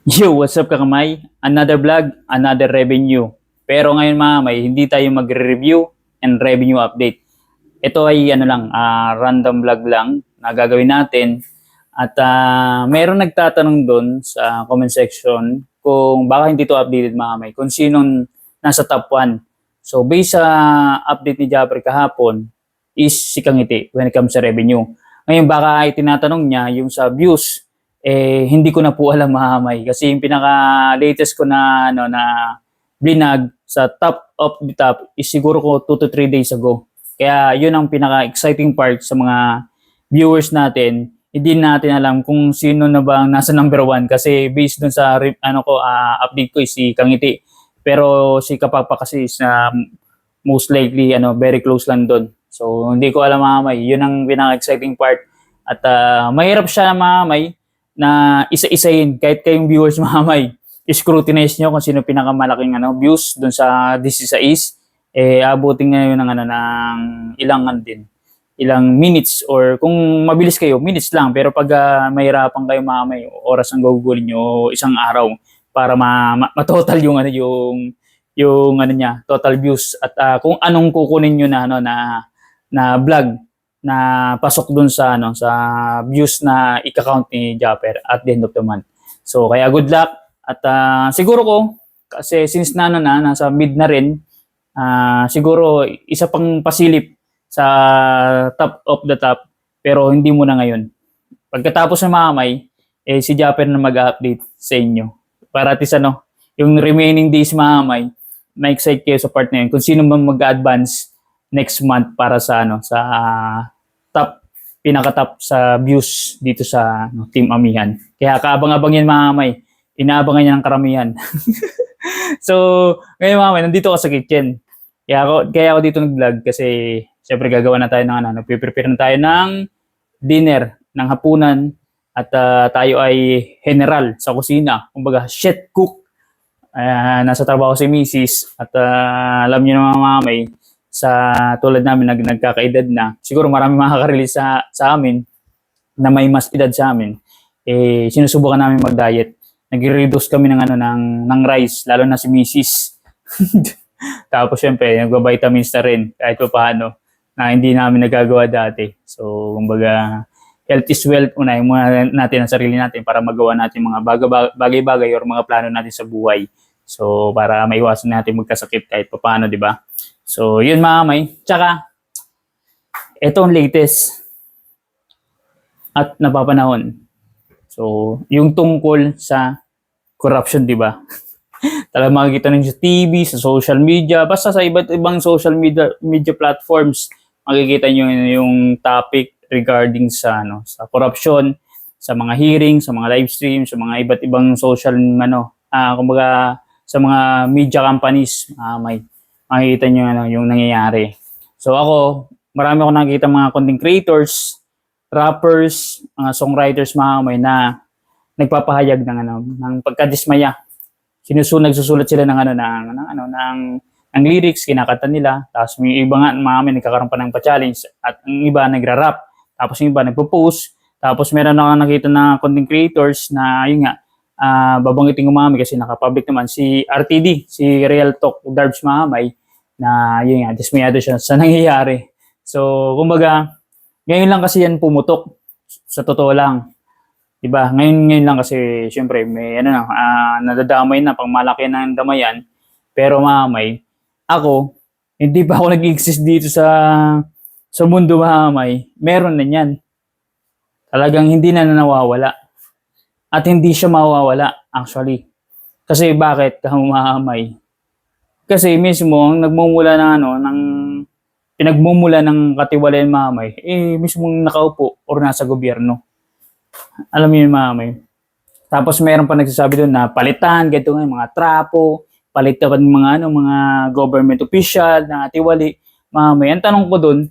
Yo, what's up kakamay? Another vlog, another revenue. Pero ngayon mga kamay, hindi tayo magre-review and revenue update. Ito ay random vlog lang na gagawin natin. At meron nagtatanong doon sa comment section kung baka hindi to updated mga kamay, kung sinong nasa top 1. So based sa update ni Japper kahapon is si Kangiti when it comes sa revenue. Ngayon baka ay tinatanong niya yung sa views hindi ko na po alam mahamay kasi yung pinaka latest ko na blinag sa top of the top is siguro ko 2 to 3 days ago. Kaya yun ang pinaka exciting part sa mga viewers natin. Hindi natin alam kung sino na ba ang nasa number 1 kasi based dun sa update ko is si Kangiti. Pero si Kapapa kasi is most likely very close lang doon. So hindi ko alam mahamay. Yun ang pinaka exciting part. At mahirap siya mahamay na isa-isahin kahit kayong viewers mamay scrutinize nyo kung sino pinakamalaking views doon sa This Is a Is abutin ngayon ng ilang minutes or kung mabilis kayo minutes lang pero pag mahirapan kayo mamay oras ang gugulin nyo isang araw para ma-total yung niya total views at kung anong kukunin nyo na vlog na pasok dun sa views na ika-count ni Japper at the end of the month. So kaya good luck at siguro ko kasi since nasa mid na rin siguro isa pang pasilip sa top of the top pero hindi muna ngayon. Pagkatapos ng mamay si Japper na mag-update sa inyo. Para at least yung remaining days mamay ma-excite kayo sa part na yun kung sino man mag-advance next month para sa top pinaka-top sa views dito sa Team Amihan. Kaya kaabang-abang yan mga kamay. Inaabangan niya ng karamihan. So, ngayon mga kamay, nandito ako sa kitchen. Kaya ako dito nag-vlog kasi syempre gagawa na tayo ng nagpe-prepare na tayo ng dinner, ng hapunan at tayo ay general sa kusina. Kumbaga, chef cook. Nasa trabaho si Mrs. At alam niyo naman mga kamay, sa tulad namin nagkakaedad na siguro marami makaka-release sa amin na may mas edad sa amin sinusubukan namin mag-diet nagre-reduce kami ng rice lalo na si Mrs. Tapos syempre nagba-vitamins na rin kahit pa paano na hindi namin nagagawa dati so kumbaga health is wealth unahin muna natin ang sarili natin para magawa natin mga bagay-bagay or mga plano natin sa buhay so para maiwasan natin magkasakit kahit pa paano di ba. So, yun mga kamay. Tsaka, ito ang latest at napapanahon. So, yung tungkol sa corruption, di ba? Talagang makikita nyo sa TV, sa social media, basta sa iba't ibang social media platforms, makikita nyo yung topic regarding sa corruption, sa mga hearing, sa mga live stream, sa mga iba't ibang social, kumbaga, sa mga media companies, may makikita nyo yung nangyayari. So ako, marami ako nakikita mga content creators, rappers, mga songwriters, mga kamay na nagpapahayag ng pagkadismaya. Nagsusulat sila ng lyrics, kinakanta nila. Tapos may iba nga, mga kamay, nagkakaroon pa ng pa-challenge. At ang iba, nagra-rap. Tapos yung iba, nagpo-post. Tapos meron ako nakita na content creators na, yun nga, babanggitin ko mga kamay kasi naka-public naman, si RTD, si Real Talk Darbs mga kamay, na yun nga, dismayado siya sa nangyayari. So, kumbaga, ngayon lang kasi yan pumutok. Sa totoo lang. Diba? Ngayon lang kasi, syempre, may nadadamay na, pang malaki na ang damayan. Pero mamay, ako, hindi pa ako nag-exist dito sa mundo mamay. Meron na yan. Talagang hindi na nawawala. At hindi siya mawawala, actually. Kasi bakit mamay? Kasi mismo nagmumula ng pinagmumula ng katiwalayan mamay mismong nakaupo or nasa gobyerno. Alam niyo mamay. Tapos meron pa nagsasabi doon na palitan ganito nga mga trapo, palitan mga government official na tiwali mamay. Ang tanong ko doon,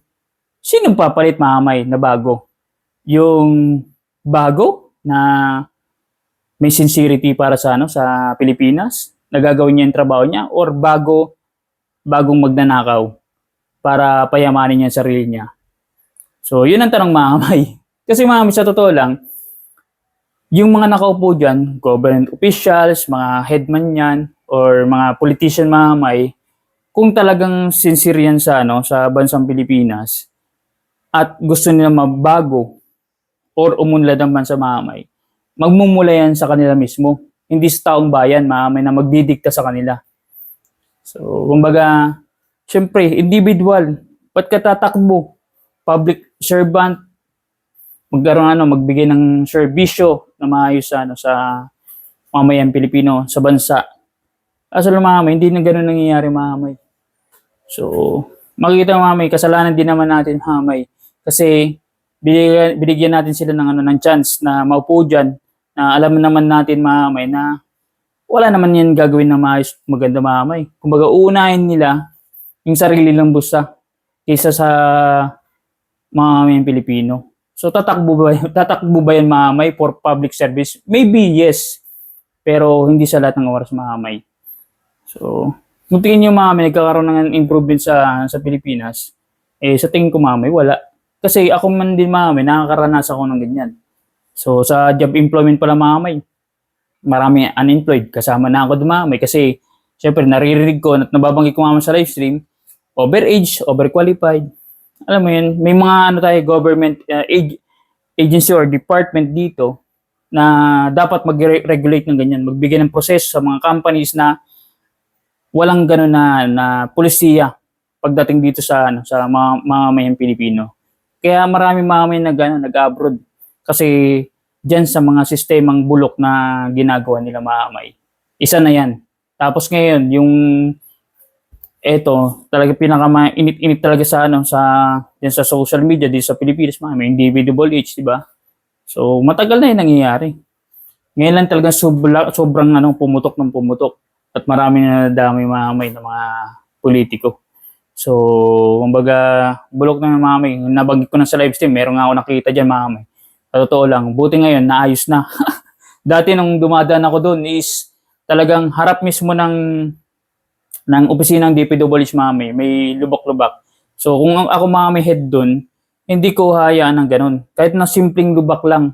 sino papalit mamay na bago? Yung bago na may sincerity para sa Pilipinas? Nagagawin niya yung trabaho niya or bagong magnanakaw para payamanin niya ang sarili niya. So, yun ang tanong mga kamay. Kasi mga kamay, sa totoo lang, Yung mga nakaupo dyan, government officials, mga headman yan, or mga politician mamay, kung talagang sincere yan sa, sa bansang Pilipinas, at gusto nila mabago or umunlad ang bansa mamay, magmumula yan sa kanila mismo. Hindi sa taong bayan, mamay na magdidikta sa kanila. So, kumbaga, syempre, individual, ba't ka tatakbo? Public servant, magkaroon magbigay ng serbisyo na maayos sa mamayan Pilipino sa bansa. Kaso lang mamay, hindi na ganoon nangyayari mamay. So, makikita mamay, kasalanan din naman natin mamay. Kasi binigyan natin sila ng chance na maupo dyan, na alam naman natin mamay na wala naman yan gagawin na maayos, maganda mamay. Kumbaga, uunahin nila yung sarili lang busa kaysa sa mga mamayan Pilipino. So, tatakbo ba yan mamay for public service? Maybe yes, pero hindi sa lahat ng oras mamay. So, kung tingin nyo mamay, nagkakaroon ng improvement sa Pilipinas, sa tingin ko mamay, wala. Kasi ako man din mamay, nakakaranas ako ng ganyan. So, sa job employment pala mamay, marami unemployed. Kasama na ako dumamay kasi, syempre, naririnig ko at nababanggit ko mamay sa live stream, overage, overqualified. Alam mo yun, may mga tayo, government agency or department dito na dapat mag-regulate ng ganyan, magbigay ng proseso sa mga companies na walang gano'n na polisiya pagdating dito sa mga mamamayang Pilipino. Kaya marami mamamayan na nag-abroad kasi diyan sa mga sistemang bulok na ginagawa nila mamay. Isa na 'yan. Tapos ngayon yung talaga pinaka-init talaga sa diyan sa social media dito sa Pilipinas, mamay, individual age, di ba? So matagal na 'yung nangyayari. Ngayon lang talaga sobrang pumutok at marami na nadamay mamay ng mga politiko. So, kumbaga, bulok na yung mamay. Nabanggit ko na sa live stream, meron nga ako nakita dyan mamay. Sa totoo lang, buti ngayon, naayos na. Dati nung dumadaan ako doon is talagang harap mismo ng opisina ng DPWH mamay, may lubak-lubak. So, kung ako mamay head doon, hindi ko hayaan ng ganun. Kahit na simpleng lubak lang,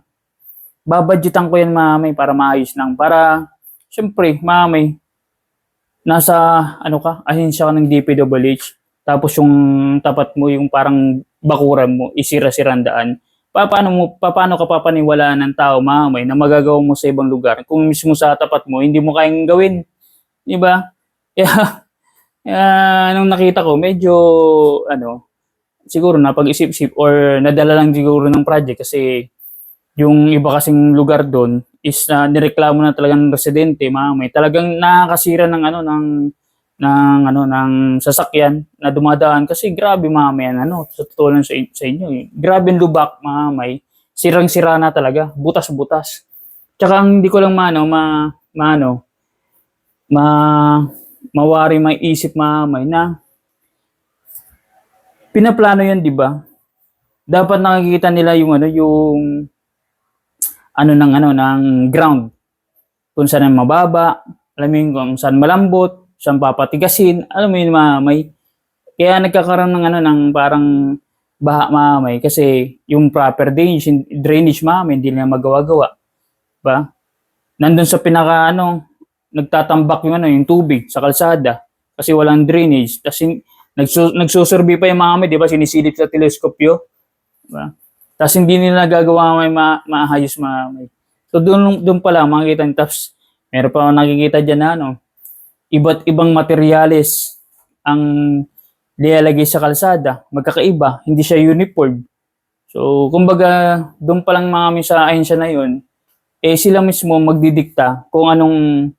babadgetan ko yan mamay para maayos lang. Para, syempre, mamay, nasa ahensya ka ng DPWH, tapos yung tapat mo, yung parang bakuran mo, isira-sirang daan. Paano ka papaniwalaan ng tao mamay na magagawa mo sa ibang lugar kung mismo sa tapat mo hindi mo kayang gawin, di ba? Kaya nung nakita ko medyo siguro napag-isip-isip or nadala lang siguro ng project kasi yung iba kasing lugar doon is nireklamo na talagang residente, mamay. Talagang nakakasira ng sasakyan na dumadaan kasi grabe mamay sa totoo lang sa inyo. Grabe yung lubak, mamay. Sirang-sira na talaga, butas-butas. Tsaka hindi ko lang mawari may isip mamay na pinaplano yan, di ba? Dapat nakikita nila yung ng ground. Kung saan mababa, alam mo yun, kung saan malambot, saan papatigasin, alam mo yun mamay. Kaya nagkakaroon ng parang baha mamay kasi yung proper drainage mamay, hindi nila magawa-gawa. Diba? Nandun sa pinaka nagtatambak yung tubig sa kalsada kasi walang drainage. Kasi nagsusurvey pa yung mamay, di ba? Sinisilip sa teleskopyo. Diba? Tapos hindi nila nagagawa may maayos mamay. So doon pa lang makikita niyo. Tapos meron pa akong nakikita dyan na iba't ibang materyales ang nilalagay sa kalsada. Magkakaiba, hindi siya uniform. So kumbaga doon pa lang mga sa ahensya na yun, sila mismo magdidikta kung anong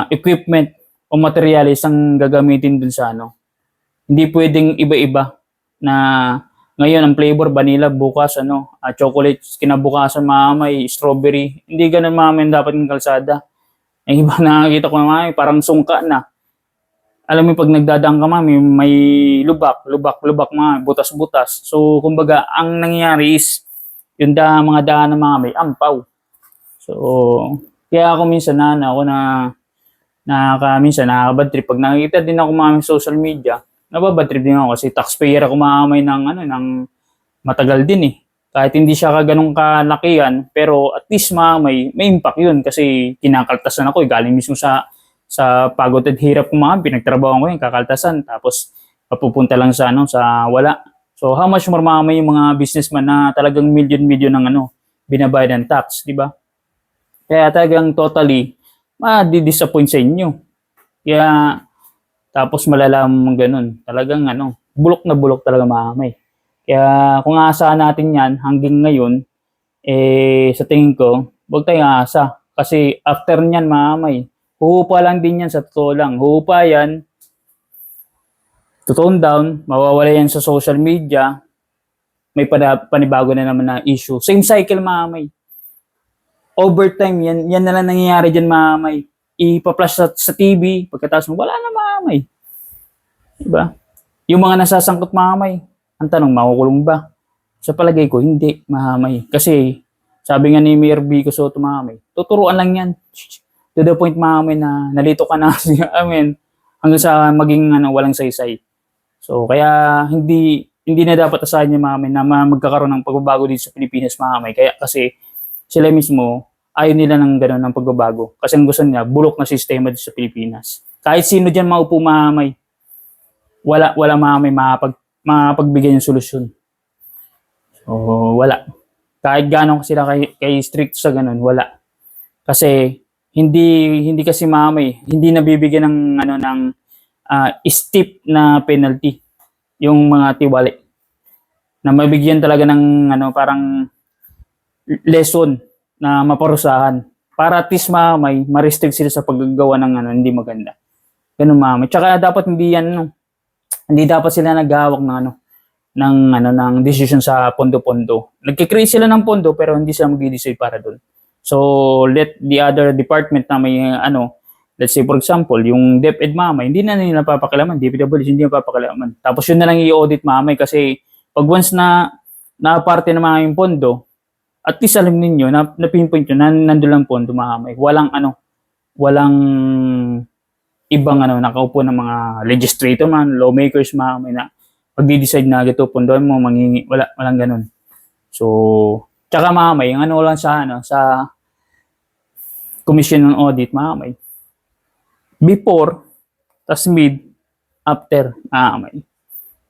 equipment o materyales ang gagamitin dun sa Hindi pwedeng iba-iba na ngayon, ang flavor, vanilla, bukas, chocolate, kinabukasan, may strawberry. Hindi ganun, dapat ng kalsada. Ang iba nakakita ko naman, parang sungka na. Alam mo, pag nagdadaan ka, may lubak, butas-butas. So, kumbaga, ang nangyayari is, yung mga daan ng may ampaw. So, kaya ako minsan, minsan nakakabad trip. Pag nakikita din ako sa social media, nababad trip din ako kasi taxpayer ako mamay ng matagal din eh. Kahit hindi siya ganun kalakihan, pero at least may impact yun kasi kinakaltasan ako galing mismo sa pagod at hirap ko pinagtrabaho ko yun, kakaltasan, tapos papupunta lang sa wala. So how much more yung mga businessman na talagang million-million ng binabayad ng tax, di ba? Kaya talagang totally ma-disappoint sa inyo. Kaya tapos malalaman ganun. Talagang bulok na bulok talaga Kaya kung aasahan natin yan hanggang ngayon, sa tingin ko, huwag tayong aasa. Kasi after nyan huhupa lang din yan sa totoo lang. Huhupa yan, totone down, mawawala yan sa social media, may panibago na naman na issue. Same cycle Overtime, yan na lang nangyayari dyan Ipa-flash sa TV, pagkatapos wala na Diba? Yung mga nasasangkot ang tanong, makukulong ba? Sa palagay ko, hindi Kasi, sabi nga ni Mayor Vico Soto tuturuan lang yan. To the point na nalito ka na. I mean, hanggang sa maging walang saysay. So, kaya hindi na dapat asahan niya na magkakaroon ng pagbabago dito sa Pilipinas Kaya kasi, sila mismo, ayaw nila ng gano'n ng pagbabago. Kasi ang gusto niya, bulok na sistema dito sa Pilipinas. Kahit sino dyan maupo wala mapagbigay ng solusyon. So, wala. Kahit gano'n sila kay strict sa gano'n, wala. Kasi hindi kasi hindi nabibigyan ng steep na penalty yung mga tiwali. Na mabigyan talaga ng parang lesson na maparusahan para at least ma-restrict sila sa paggagawa ng hindi maganda. Ganun Tsaka dapat hindi dapat sila naghahawak ng decision sa pondo-pondo. Nagki-create sila ng pondo pero hindi sila mag-decide para doon. So let the other department na may let's say for example, yung DepEd hindi na nila papakialaman, DPWH hindi na papakialaman. Tapos yun na lang i-audit kasi pag once na parte na yung pondo, at least alam ninyo na pinpoint nyo na nandun lang pondo walang ibang nakaupo ng mga legislator lawmakers na magdi-decide na ito pondohan mo mangingi, walang ganun. So tsaka yung lang sa commission ng audit before tas mid after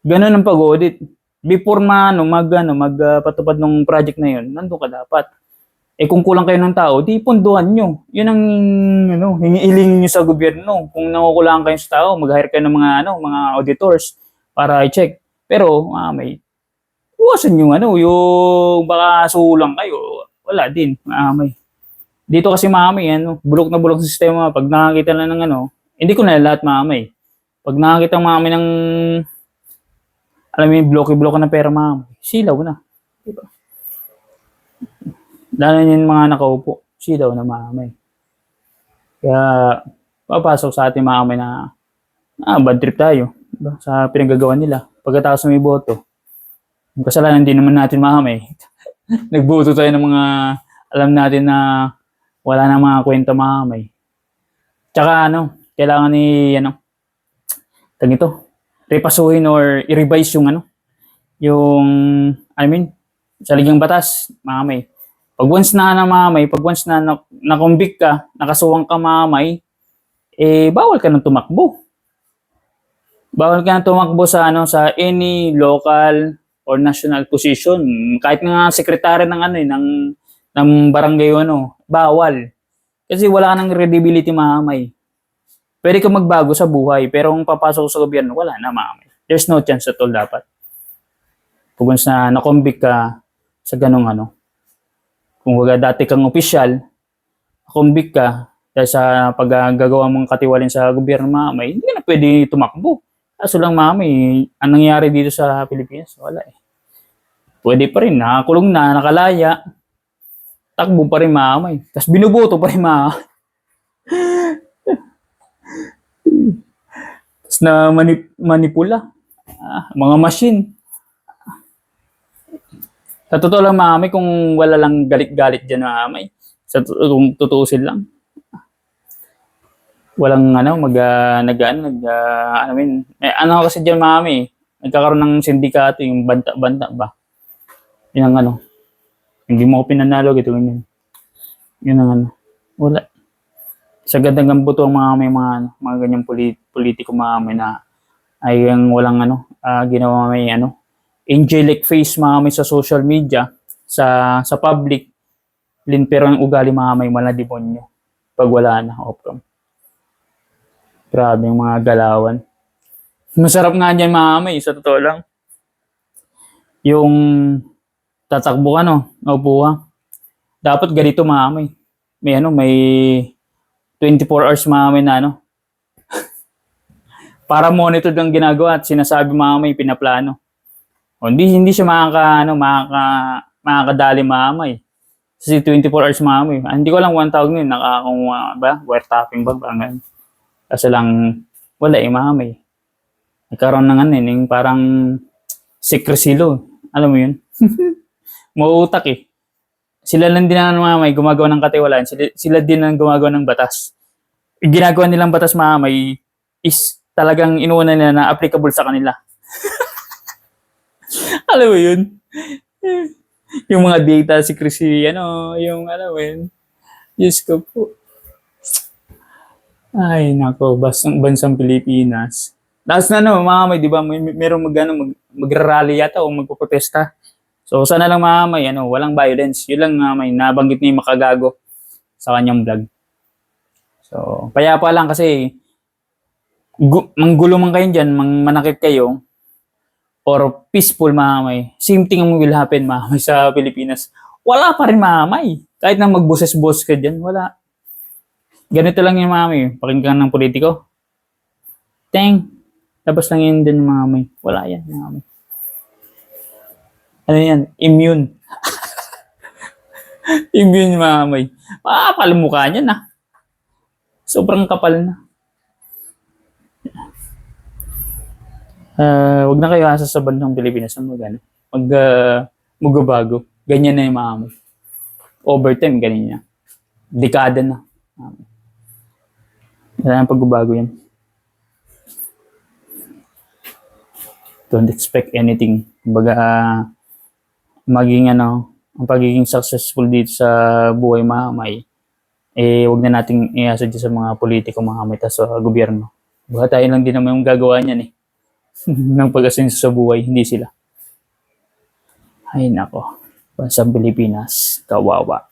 ganun ang pag-audit. Before magpatupad ng project na yun, nandun ka dapat. Kung kulang kayo ng tao, di pondohan nyo. Yun ang hinihiling nyo sa gobyerno. Kung nakukulangan kayo sa tao, mag-hire kayo ng mga auditors para i-check. Pero iwasan yung yung baka sulang kayo. Wala din. Dito kasi bulok na bulok sa sistema. Pag nakakita na ng hindi ko na lahat Pag nakakita ng alam mo yung bloke-bloke ng pera silaw na. Diba? Lalo yung mga nakaupo, silaw na Kaya, papasok sa ating na bad trip tayo. Diba? Sa pinagagawa nila. Pagkatapos may boto. Yung kasalanan din naman natin Nagboto tayo ng mga alam natin na wala na mga kwenta Tsaka kailangan repasuhin or i-revise yung saligang batas, Pag once na na-convict ka, nakasuwang ka bawal ka nang tumakbo. Bawal ka nang tumakbo sa any local or national position. Kahit nga sekretary ng barangay bawal. Kasi wala ka ng credibility Pwede ka magbago sa buhay, pero kung papasok sa gobyerno, wala na There's no chance at all dapat. Pag once na na-convict ka sa ganong kung dati kang opisyal, na-convict ka dahil sa paggagawa mong katiwalin sa gobyerno hindi ka na pwede tumakbo. Kaso lang ang nangyayari dito sa Pilipinas, wala Pwede pa rin, nakakulong na, nakalaya, takbo pa rin tapos binuboto pa rin na manipula. Mga machine. Sa totoo lang kung wala lang galit-galit dyan kung tutuusin lang. Walang kasi dyan nagkakaroon ng sindikato, yung banta-banta ba? Yung Hindi mo ako pinanalo, ito ganyan. Yun ang ano. Wala. Sa gandang buto ang mga may mga, ano, mga ganyang politiko mga may na ay ang walang ano, ginawa may ano, angelic face mga may sa social media, sa public, pero ang ugali mga may malademonyo pag wala na, opcom. Grabe yung mga galawan. Masarap nga dyan mga may, sa totoo lang. Yung tatakbo ka, no? Naupo ka. Dapat ganito mga may. May ano, may 24 hours mga may na ano. Para monitor ang ginagawa at sinasabi mga may pinaplano. O, hindi siya makakadali mga may. Kasi 24 hours mga may. Hindi ko lang 1,000 yun. Ba? Wiretapping ba? Parang kasi lang, wala mga may. Nagkaroon ng ano yung parang secrecy law. Alam mo yun? Mauutak eh. Sila lang din ang mga may gumagawa ng katiwalaan. Sila din ang gumagawa ng batas. Ginagawa nilang batas mga may is talagang inuuna nila na applicable sa kanila. Alam mo yun? Yung mga data secrecy, yung alam mo yun. Diyos ko po. Ay, nako, bansang Pilipinas. Tapos na mga may, di ba, merong magrarally yata o magpoprotesta. So, sana lang mga may, walang violence. Yun lang may nabanggit ni Makagago sa kanyang vlog. So, payapa lang kasi manggulo man kayo dyan, manakit kayo, or peaceful mga may. Same thing will happen mga may sa Pilipinas. Wala pa rin mga may. Kahit na magboses-boses ka dyan, wala. Ganito lang yung mga may. Pakinggan ng politiko. Tapos lang yun din mga may. Wala yan mga may. Ano yan? Immune. Immune mga may. Kapal mukha niya na. Sobrang kapal na. Wag na kayo asa sa bansang Pilipinas na magbabago. Ganyan na yung mga may. Overtime, ganyan niya. Dekada na. Wala nang pagbabago yan. Don't expect anything. Kumbaga, ang pagiging successful dito sa buhay mga may, wag na nating iasa dyan sa mga politiko mga may sa gobyerno. Baka tayo lang din naman yung gagawa niyan eh. ng pag-asenso sa buhay, hindi sila. Ay nako, bansang Pilipinas, kawawa.